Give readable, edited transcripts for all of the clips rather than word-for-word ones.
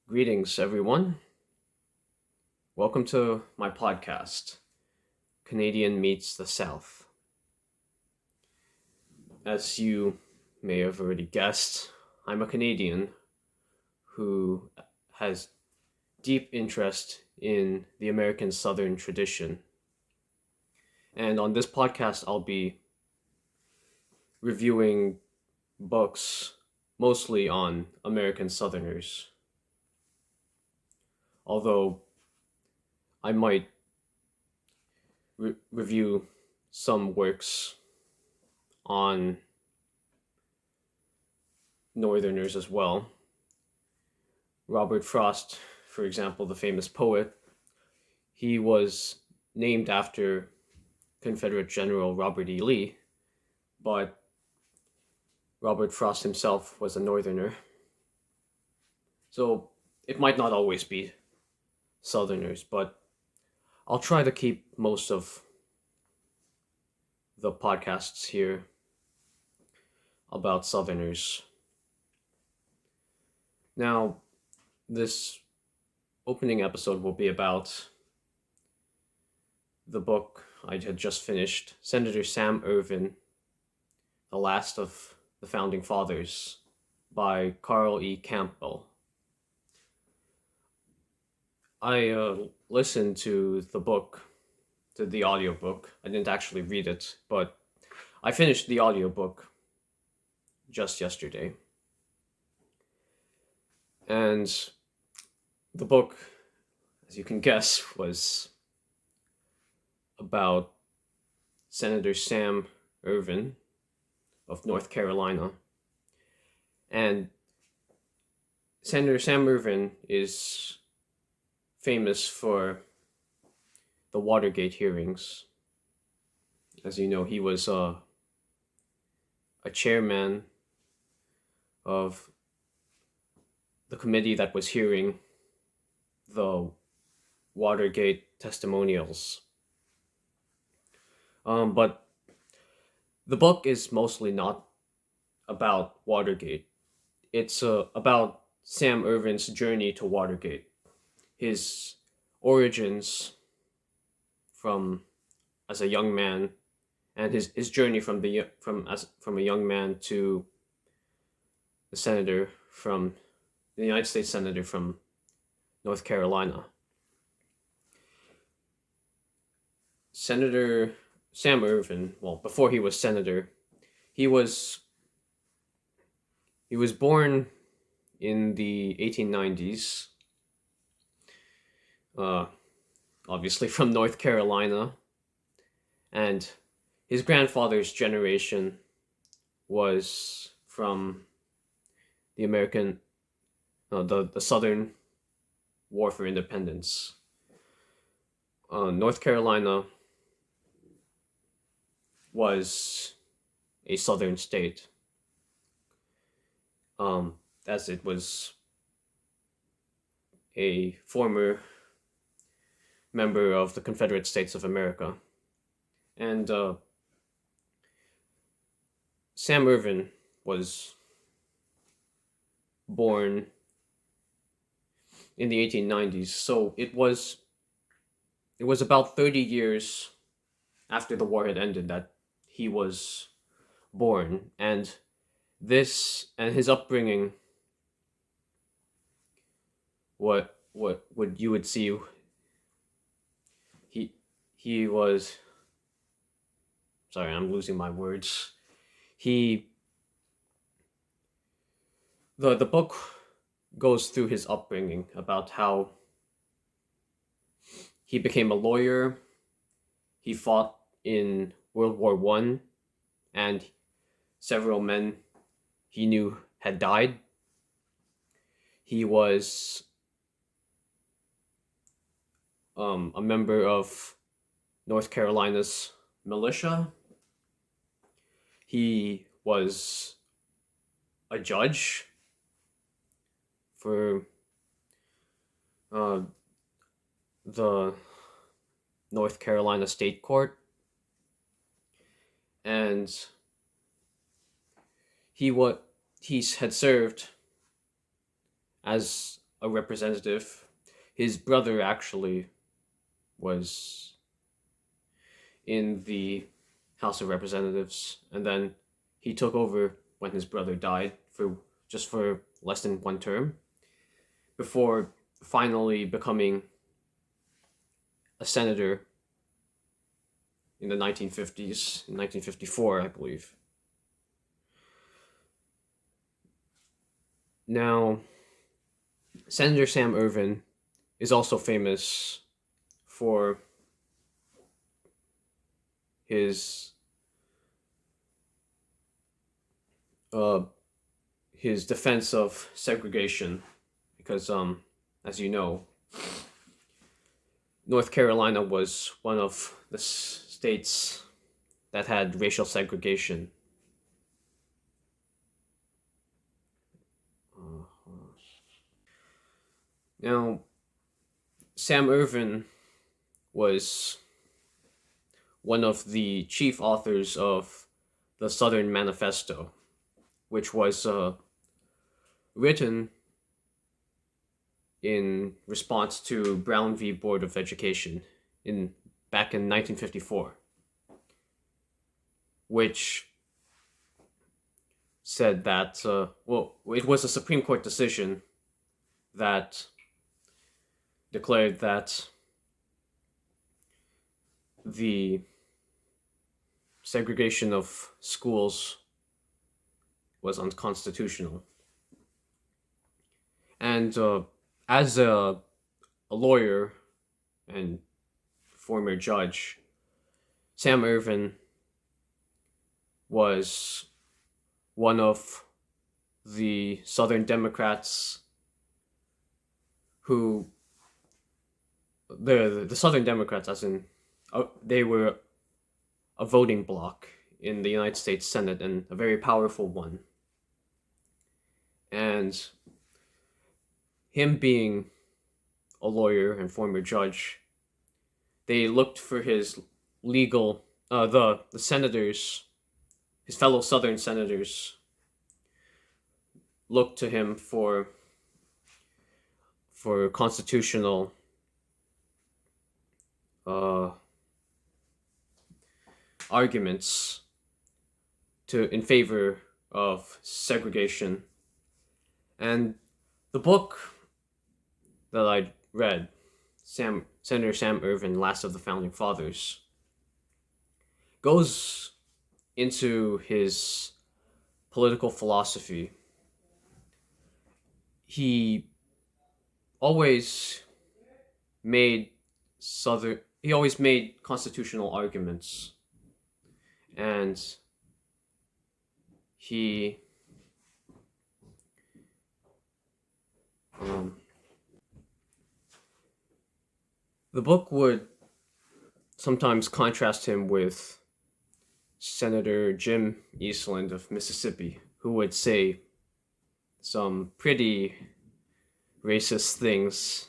Greetings, everyone. Welcome to my podcast, Canadian Meets the South. As you may have already guessed, I'm a Canadian who has deep interest in the American Southern tradition. And on this podcast, I'll be reviewing books mostly on American Southerners. Although I might review some works on Northerners as well. Robert Frost, for example, the famous poet, he was named after Confederate General Robert E. Lee, but Robert Frost himself was a Northerner. So it might not always be Southerners, but I'll try to keep most of the podcasts here about Southerners. Now, this opening episode will be about the book I had just finished, Senator Sam Ervin, The Last of the Founding Fathers, by Carl E. Campbell. I listened to the audiobook. I didn't actually read it, but I finished the audiobook just yesterday. And the book, as you can guess, was about Senator Sam Ervin of North Carolina. And Senator Sam Ervin is famous for the Watergate hearings. As you know, he was a chairman of the committee that was hearing the Watergate testimonials. But the book is mostly not about Watergate. It's about Sam Ervin's journey to Watergate, his origins from as a young man, and his journey from a young man to the senator from the United States Senator from North Carolina. Senator Sam Ervin, well, before he was senator, he was born in the 1890s, obviously from North Carolina, and his grandfather's generation was from the the Southern War for Independence. North Carolina was a southern state, as it was a former member of the Confederate States of America. And Sam Ervin was born in the 1890s, so it was about 30 years after the war had ended that he was born, and his upbringing, what you would see, he was, sorry, I'm losing my words. The book goes through his upbringing, about how he became a lawyer. He fought in World War I, and several men he knew had died. He was a member of North Carolina's militia. He was a judge for the North Carolina State Court, and he had served as a representative. His brother actually was in the House of Representatives, and then he took over when his brother died for less than one term before finally becoming a senator in the 1950s, in 1954, I believe. Now, Senator Sam Ervin is also famous for his uh, his defense of segregation, because as you know, North Carolina was one of the states that had racial segregation. Now, Sam Ervin was one of the chief authors of the Southern Manifesto, which was written in response to Brown v. Board of Education back in 1954, which said that it was a Supreme Court decision that declared that the segregation of schools was unconstitutional. And as a lawyer and former judge, Sam Ervin was one of the Southern Democrats who the Southern Democrats, as in they were a voting bloc in the United States Senate, and a very powerful one. And him being a lawyer and former judge, they looked for his legal the senators, his fellow Southern senators, looked to him for constitutional arguments in favor of segregation. And the book that I read, Senator Sam Ervin, Last of the Founding Fathers, goes into his political philosophy. He always made constitutional arguments, and he the book would sometimes contrast him with Senator Jim Eastland of Mississippi, who would say some pretty racist things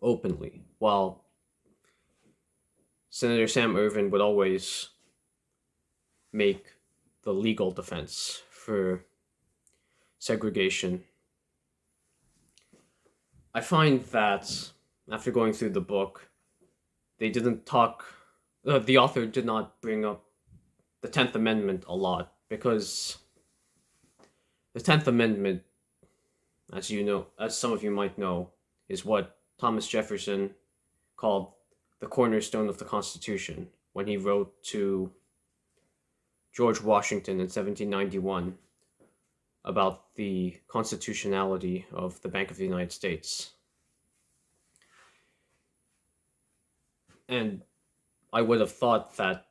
openly, while Senator Sam Ervin would always make the legal defense for segregation. I find that after going through the book, they didn't talk. The author did not bring up the 10th Amendment a lot, because the 10th Amendment, as some of you might know, is what Thomas Jefferson called the cornerstone of the Constitution when he wrote to George Washington in 1791 about the constitutionality of the Bank of the United States. And I would have thought that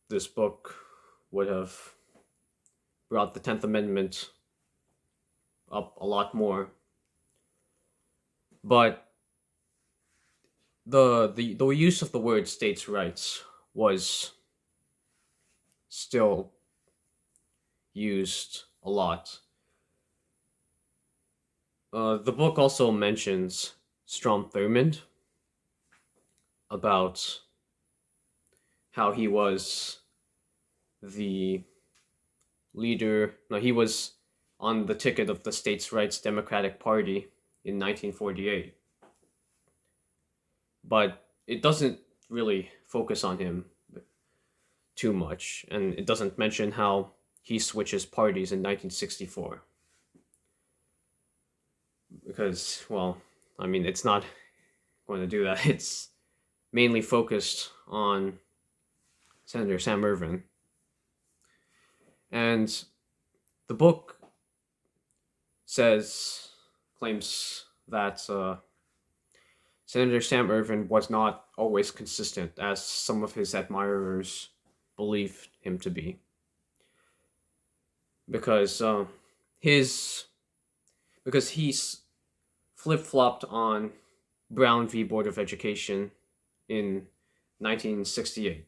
this book would have brought the 10th Amendment up a lot more. But the use of the word states' rights was still used a lot. The book also mentions Strom Thurmond, about how he was the leader. No, he was on the ticket of the States' Rights Democratic Party in 1948. But it doesn't really focus on him too much, and it doesn't mention how he switches parties in 1964. Because, well, I mean, it's not going to do that. It's mainly focused on Senator Sam Ervin. And the book claims that Senator Sam Ervin was not always consistent, as some of his admirers believed him to be. Because his because he's flip flopped on Brown v. Board of Education in 1968.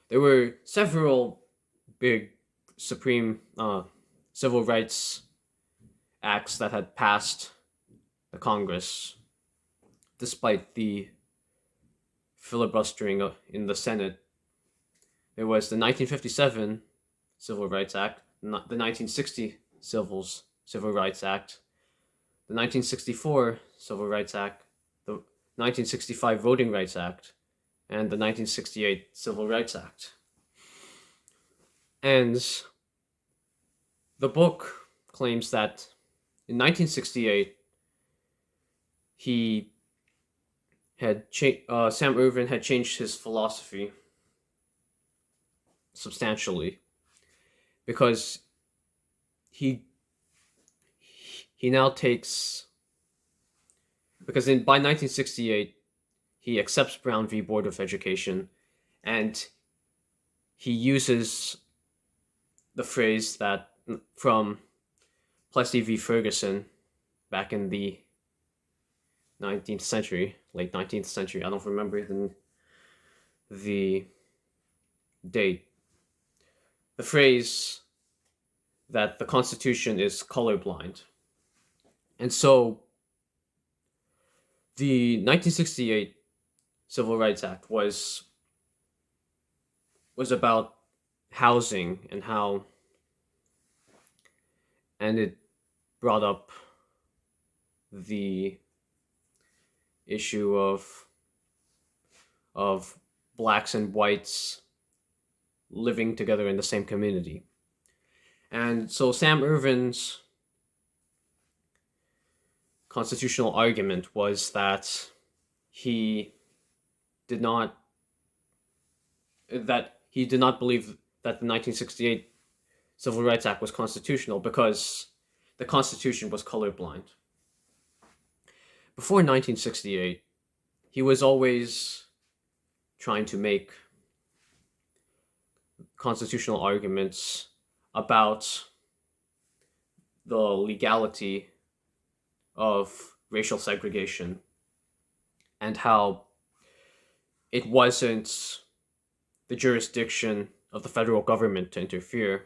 There were several big supreme civil rights acts that had passed the Congress, despite the filibustering in the Senate. There was the 1957 Civil Rights Act, the 1960 Civil Rights Act, the 1964 Civil Rights Act, the 1965 Voting Rights Act, and the 1968 Civil Rights Act. And the book claims that in 1968, Sam Ervin had changed his philosophy substantially, because he now takes, because by 1968 he accepts Brown v. Board of Education, and he uses the phrase that from Plessy v. Ferguson back in the 19th century, late 19th century. I don't remember the date. The phrase that the Constitution is colorblind. And so the 1968 Civil Rights Act was about housing and it brought up the issue of blacks and whites living together in the same community. And so Sam Ervin's constitutional argument was that he did not believe that the 1968 Civil Rights Act was constitutional because the Constitution was colorblind. Before 1968, he was always trying to make constitutional arguments about the legality of racial segregation and how it wasn't the jurisdiction of the federal government to interfere.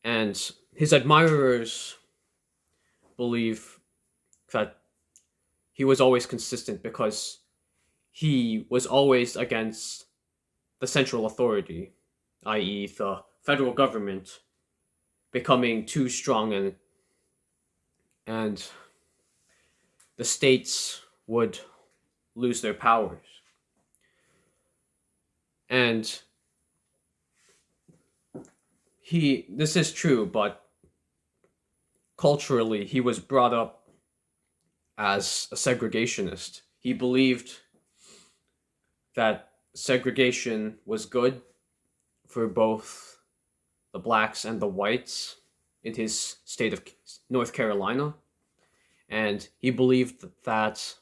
And his admirers believe that he was always consistent because he was always against the central authority, i.e., the federal government, becoming too strong and the states would lose their powers. And this is true, but culturally, he was brought up as a segregationist. He believed that segregation was good for both the blacks and the whites in his state of North Carolina. And he believed that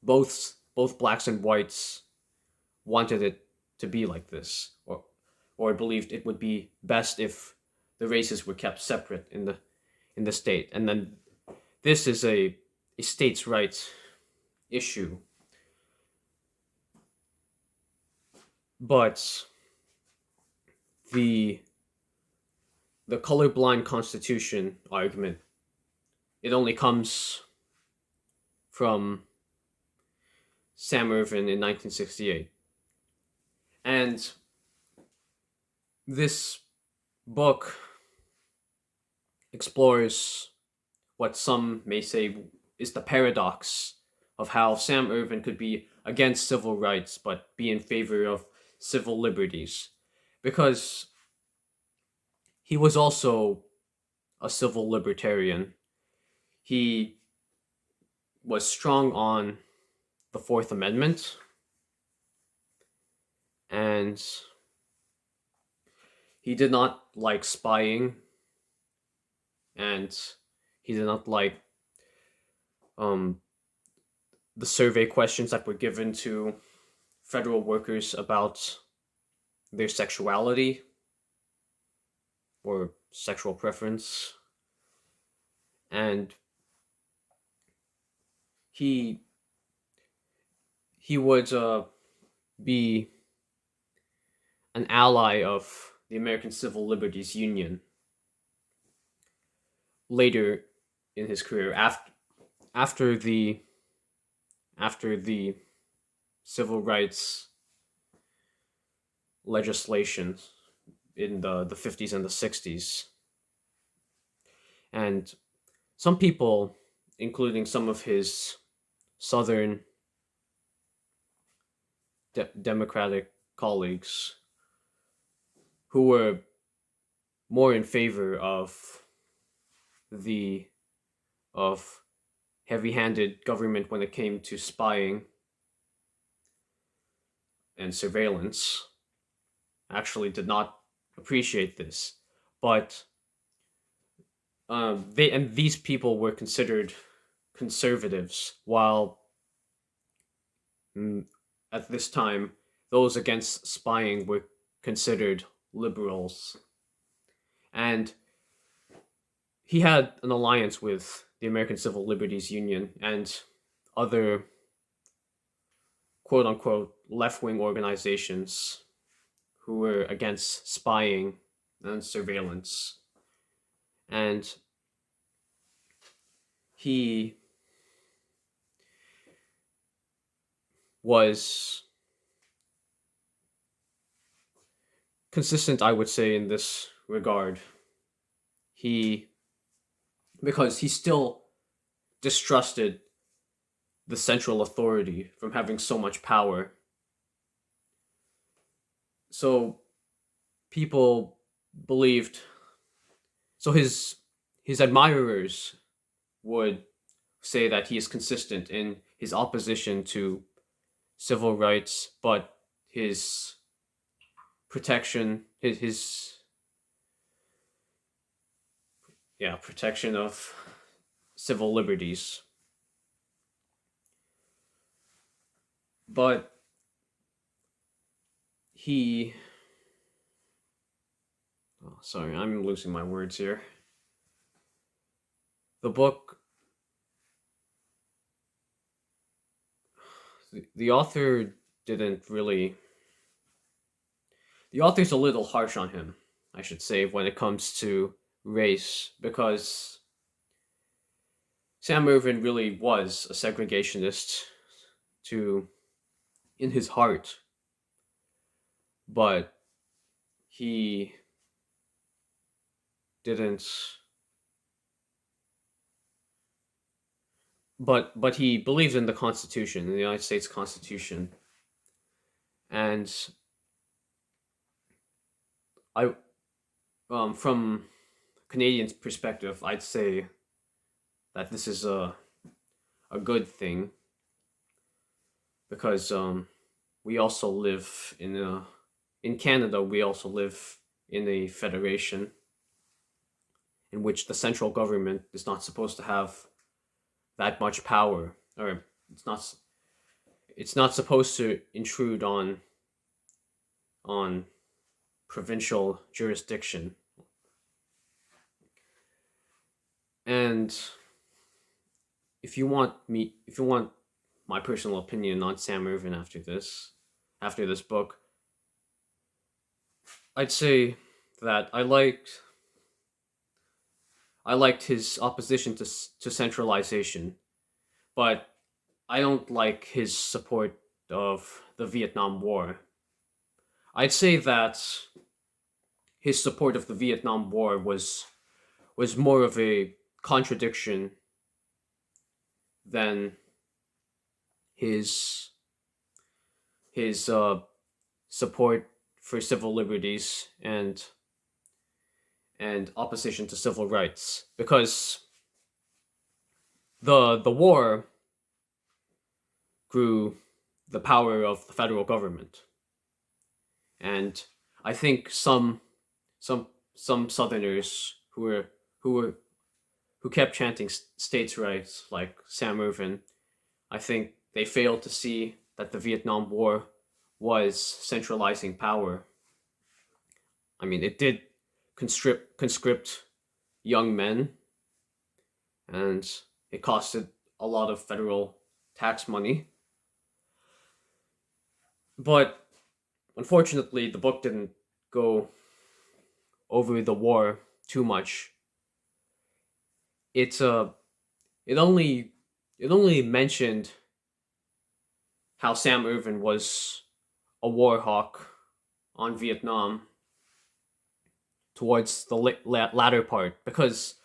both blacks and whites wanted it to be like this, or believed it would be best if the races were kept separate in the state. And then this is a states' rights issue. But the colorblind Constitution argument, it only comes from Sam Ervin in 1968. And this book explores what some may say is the paradox of how Sam Ervin could be against civil rights but be in favor of civil liberties. Because he was also a civil libertarian. He was strong on the Fourth Amendment, and he did not like spying, and he did not like um, the survey questions that were given to federal workers about their sexuality or sexual preference. And he he would be an ally of the American Civil Liberties Union later in his career, after the after the civil rights legislation in the 50s and the 60s. And some people, including some of his Southern Democratic colleagues, who were more in favor the of heavy-handed government when it came to spying and surveillance, actually did not appreciate this. But these people were considered conservatives, while mm, at this time those against spying were considered liberals. And he had an alliance with the American Civil Liberties Union and other quote unquote left wing organizations who were against spying and surveillance. And he was consistent, I would say, in this regard. He, because he still distrusted the central authority from having so much power. So people believed, so his admirers would say that he is consistent in his opposition to civil rights, but his protection, his protection of civil liberties. But he, oh, sorry, I'm losing my words here. The book, the author didn't really, the author's a little harsh on him, I should say, when it comes to race, because Sam Ervin really was a segregationist to in his heart, but he didn't, but he believed in the Constitution, in the United States Constitution. And I from Canadian perspective, I'd say that this is a good thing, because we also live in Canada. We also live in a federation in which the central government is not supposed to have that much power, or it's not supposed to intrude on provincial jurisdiction. And if you want my personal opinion on Sam Ervin after this book, I'd say that I liked his opposition to centralization, but I don't like his support of the Vietnam War. I'd say that his support of the Vietnam War was more of a contradiction than his his support for civil liberties and opposition to civil rights, because the war grew the power of the federal government. And I think some Southerners who were who kept chanting states' rights, like Sam Ervin, I think they failed to see that the Vietnam War was centralizing power. I mean, it did conscript young men, and it costed a lot of federal tax money. But unfortunately, the book didn't go over the war too much. It's it only it only mentioned how Sam Ervin was a war hawk on Vietnam towards the latter part, because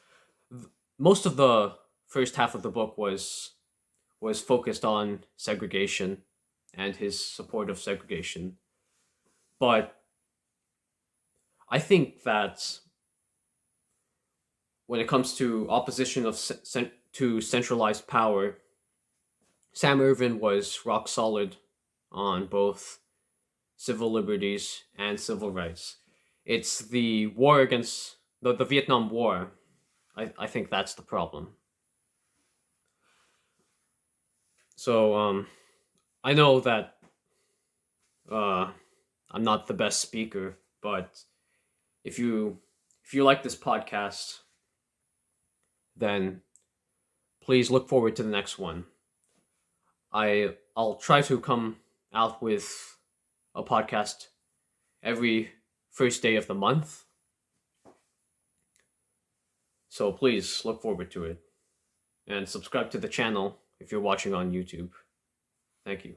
most of the first half of the book was focused on segregation and his support of segregation. But I think that when it comes to opposition to centralized power, Sam Ervin was rock solid on both civil liberties and civil rights. It's the war against the Vietnam War. I think that's the problem. So I know that uh, I'm not the best speaker, but if you like this podcast, then please look forward to the next one. I'll try to come out with a podcast every first day of the month. So please look forward to it and subscribe to the channel if you're watching on YouTube. Thank you.